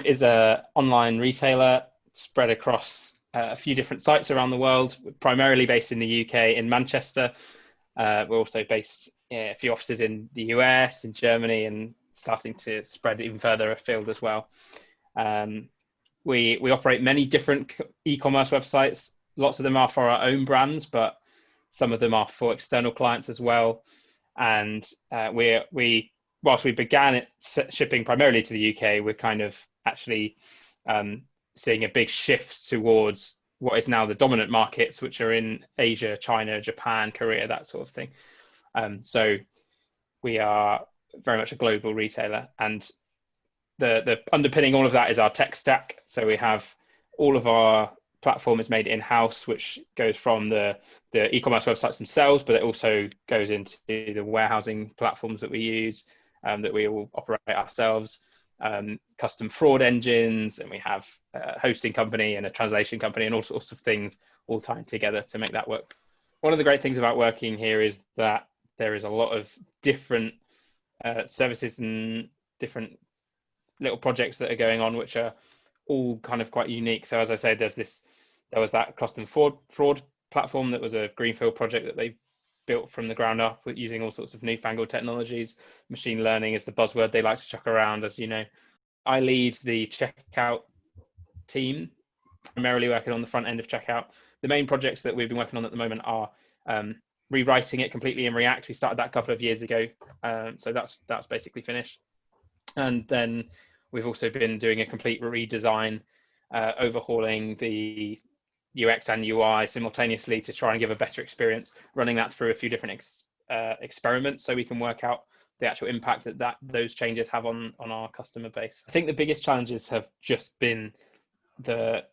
is a online retailer spread across a few different sites around the world, primarily based in the UK in Manchester. We're also based a few offices in the US, in Germany, and starting to spread even further afield as well. We operate many different e-commerce websites. Lots of them are for our own brands, but some of them are for external clients as well. And whilst we began it shipping primarily to the UK, we're kind of actually seeing a big shift towards what is now the dominant markets, which are in Asia, China, Japan, Korea, that sort of thing. So we are very much a global retailer, and the underpinning all of that is our tech stack. So we have all of our platform is made in-house, which goes from the e-commerce websites themselves, but it also goes into the warehousing platforms that we use, that we all operate ourselves, custom fraud engines, and we have a hosting company and a translation company and all sorts of things all tying together to make that work. One of the great things about working here is that there is a lot of different services and different little projects that are going on, which are all kind of quite unique. So as I said, there was that custom fraud platform that was a greenfield project that they built from the ground up using all sorts of newfangled technologies. Machine learning is the buzzword they like to chuck around, as you know. I lead the checkout team, primarily working on the front end of checkout. The main projects that we've been working on at the moment are rewriting it completely in React. We started that a couple of years ago, so that's basically finished. And then we've also been doing a complete redesign, overhauling the UX and UI simultaneously to try and give a better experience, running that through a few different experiments so we can work out the actual impact that those changes have on our customer base. I think the biggest challenges have just been the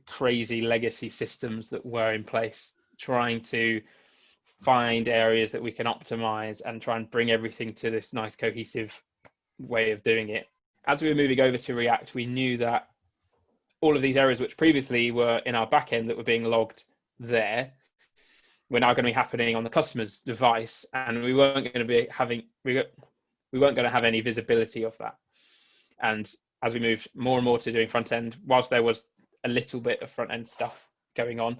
crazy legacy systems that were in place, trying to find areas that we can optimize and try and bring everything to this nice cohesive way of doing it. As we were moving over to React, we knew that all of these errors which previously were in our backend that were being logged there were now going to be happening on the customer's device, and we weren't going to have any visibility of that. And as we moved more and more to doing front end, whilst there was a little bit of front end stuff going on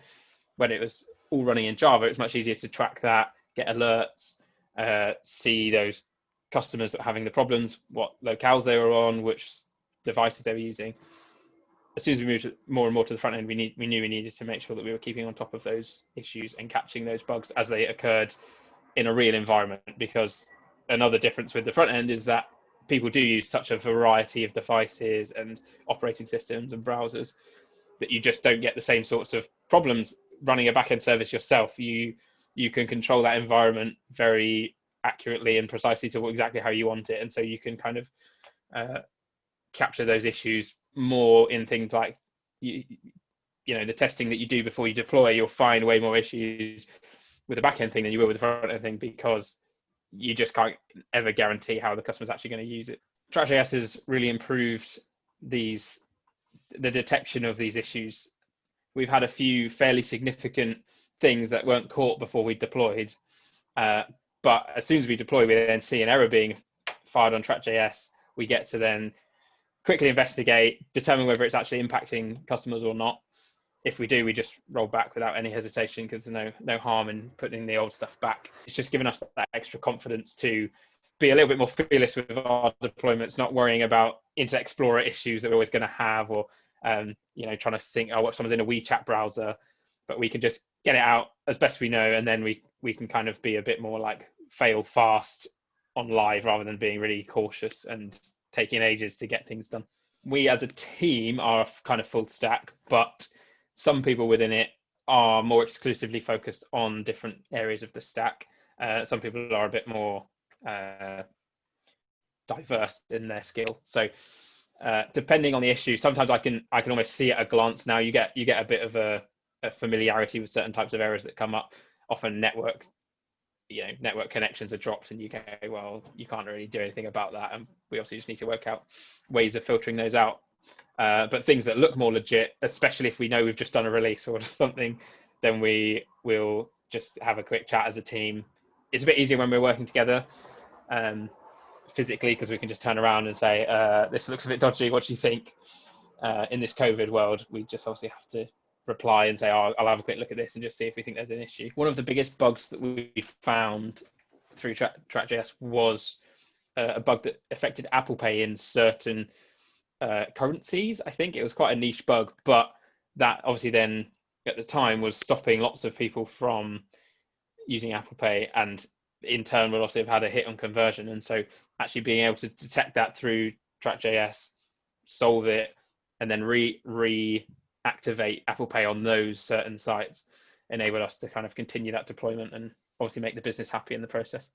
when it was all running in Java, it's much easier to track that, get alerts, see those customers that were having the problems, what locales they were on, which devices they were using. As soon as we moved more and more to the front end, we knew we needed to make sure that we were keeping on top of those issues and catching those bugs as they occurred in a real environment. Because another difference with the front end is that people do use such a variety of devices and operating systems and browsers that you just don't get the same sorts of problems running a backend service yourself. You can control that environment very accurately and precisely to exactly how you want it, and so you can kind of capture those issues more in things like you know the testing that you do before you deploy. You'll find way more issues with the backend thing than you will with the front end thing, because you just can't ever guarantee how the customer's actually going to use it. Track.js has really improved the detection of these issues. We've had a few fairly significant things that weren't caught before we deployed, but as soon as we deploy, we then see an error being fired on Track.js. We get to then quickly investigate, determine whether it's actually impacting customers or not. If we do, we just roll back without any hesitation, because there's no harm in putting the old stuff back. It's just given us that extra confidence to be a little bit more fearless with our deployments, not worrying about Internet Explorer issues that we're always going to have, or trying to think, oh, what someone's in a WeChat browser. But we can just get it out as best we know, and then we can kind of be a bit more like fail fast on live rather than being really cautious and taking ages to get things done. We as a team are kind of full stack, but some people within it are more exclusively focused on different areas of the stack. Some people are a bit more diverse in their skill. So depending on the issue, sometimes I can almost see at a glance now. You get a bit of a familiarity with certain types of errors that come up. Often network connections are dropped, and you go, well, you can't really do anything about that, and we obviously just need to work out ways of filtering those out. But things that look more legit, especially if we know we've just done a release or something, then we will just have a quick chat as a team. It's a bit easier when we're working together. physically, because we can just turn around and say, this looks a bit dodgy, what do you think? In this COVID world, we just obviously have to reply and say, oh, I'll have a quick look at this and just see if we think there's an issue. One of the biggest bugs that we found through Track.js was a bug that affected Apple Pay in certain currencies. I think it was quite a niche bug, but that obviously then at the time was stopping lots of people from using Apple Pay, and in turn will also have had a hit on conversion. And so actually being able to detect that through Track.js, solve it, and then reactivate Apple Pay on those certain sites enabled us to kind of continue that deployment and obviously make the business happy in the process.